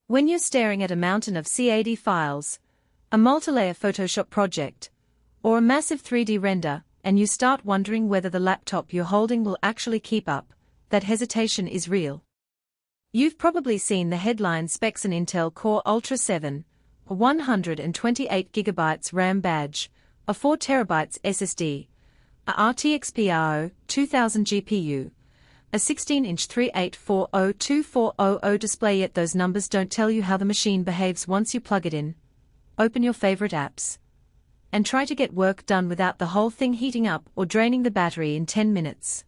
When you're staring at a mountain of CAD files, a multi-layer Photoshop project, or a massive 3D render, and you start wondering whether the laptop you're holding will actually keep up, that hesitation is real. You've probably seen the headline specs: an Intel Core Ultra 7, a 128GB RAM badge, a 4TB SSD, a RTX 2000 GPU, a 16-inch 3840-2400 display, yet those numbers don't tell you how the machine behaves once you plug it in, open your favorite apps, and try to get work done without the whole thing heating up or draining the battery in 10 minutes.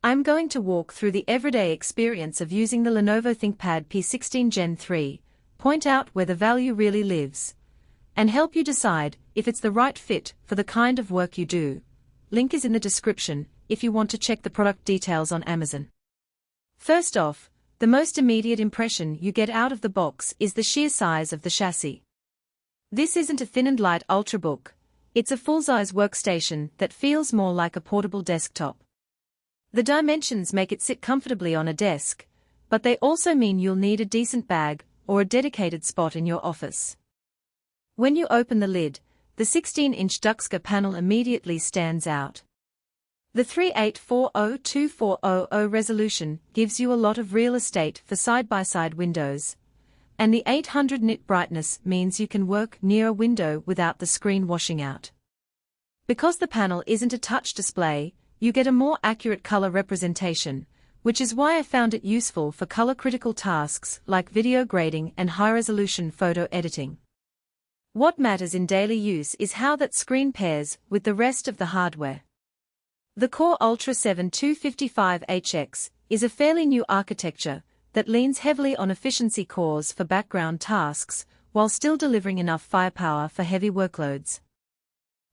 I'm going to walk through the everyday experience of using the Lenovo ThinkPad P16 Gen 3, point out where the value really lives, and help you decide if it's the right fit for the kind of work you do. Link is in the description if you want to check the product details on Amazon. First off, the most immediate impression you get out of the box is the sheer size of the chassis. This isn't a thin and light ultrabook, it's a full-size workstation that feels more like a portable desktop. The dimensions make it sit comfortably on a desk, but they also mean you'll need a decent bag or a dedicated spot in your office. When you open the lid, the 16-inch WQUXGA panel immediately stands out. The 3840-2400 resolution gives you a lot of real estate for side-by-side windows, and the 800 nit brightness means you can work near a window without the screen washing out. Because the panel isn't a touch display, you get a more accurate color representation, which is why I found it useful for color-critical tasks like video grading and high-resolution photo editing. What matters in daily use is how that screen pairs with the rest of the hardware. The Core Ultra 7 255HX is a fairly new architecture that leans heavily on efficiency cores for background tasks while still delivering enough firepower for heavy workloads.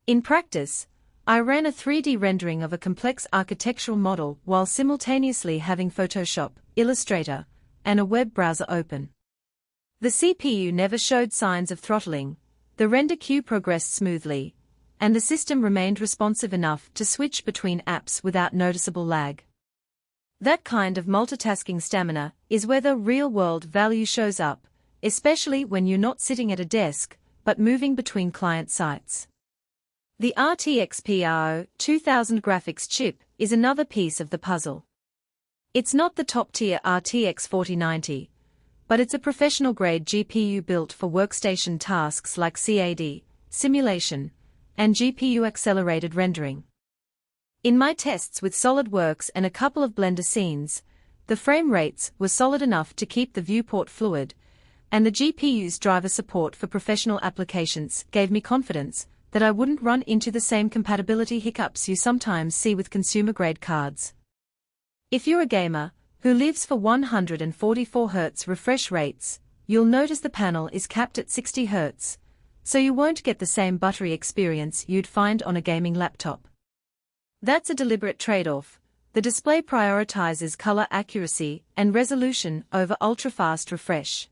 In practice, I ran a 3D rendering of a complex architectural model while simultaneously having Photoshop, Illustrator, and a web browser open. The CPU never showed signs of throttling, the render queue progressed smoothly, and the system remained responsive enough to switch between apps without noticeable lag. That kind of multitasking stamina is where the real-world value shows up, especially when you're not sitting at a desk, but moving between client sites. The RTX 2000 graphics chip is another piece of the puzzle. It's not the top-tier RTX 4090, but it's a professional-grade GPU built for workstation tasks like CAD, simulation, and GPU-accelerated rendering. In my tests with SolidWorks and a couple of Blender scenes, the frame rates were solid enough to keep the viewport fluid, and the GPU's driver support for professional applications gave me confidence that I wouldn't run into the same compatibility hiccups you sometimes see with consumer-grade cards. If you're a gamer who lives for 144 Hz refresh rates, you'll notice the panel is capped at 60 Hz, so you won't get the same buttery experience you'd find on a gaming laptop. That's a deliberate trade-off. The display prioritizes color accuracy and resolution over ultra-fast refresh.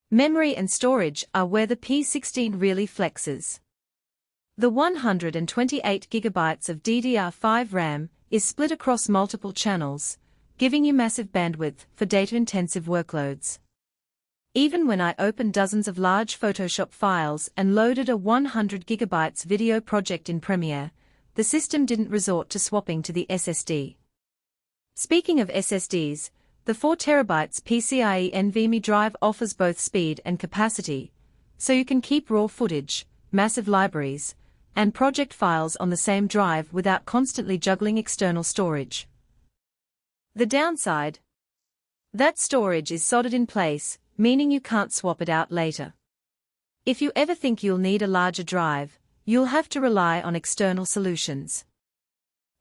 Memory and storage are where the P16 really flexes. The 128GB of DDR5 RAM is split across multiple channels, giving you massive bandwidth for data-intensive workloads. Even when I opened dozens of large Photoshop files and loaded a 100GB video project in Premiere, the system didn't resort to swapping to the SSD. Speaking of SSDs, the 4TB PCIe NVMe drive offers both speed and capacity, so you can keep raw footage, massive libraries, and project files on the same drive without constantly juggling external storage. The downside? That storage is soldered in place, meaning you can't swap it out later. If you ever think you'll need a larger drive, you'll have to rely on external solutions.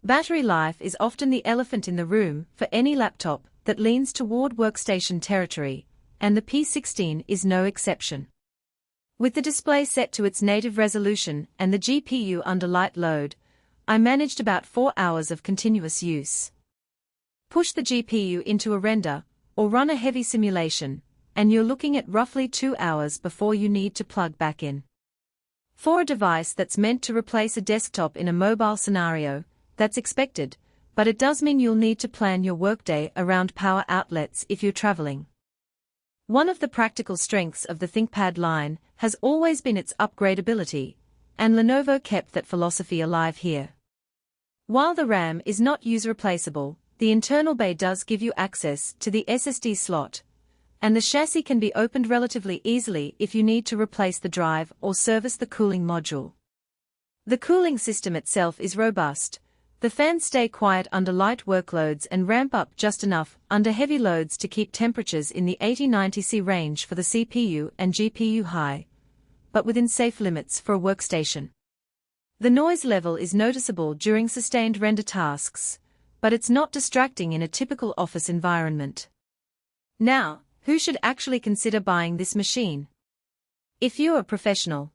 Battery life is often the elephant in the room for any laptop that leans toward workstation territory, and the P16 is no exception. With the display set to its native resolution and the GPU under light load, I managed about 4 hours of continuous use. Push the GPU into a render, or run a heavy simulation, and you're looking at roughly 2 hours before you need to plug back in. For a device that's meant to replace a desktop in a mobile scenario, that's expected, but it does mean you'll need to plan your workday around power outlets if you're traveling. One of the practical strengths of the ThinkPad line has always been its upgradability, and Lenovo kept that philosophy alive here. While the RAM is not user-replaceable, the internal bay does give you access to the SSD slot, and the chassis can be opened relatively easily if you need to replace the drive or service the cooling module. The cooling system itself is robust. The fans stay quiet under light workloads and ramp up just enough under heavy loads to keep temperatures in the 80–90°C range for the CPU and GPU high, but within safe limits for a workstation. The noise level is noticeable during sustained render tasks, but it's not distracting in a typical office environment. Now, who should actually consider buying this machine? If you're a professional,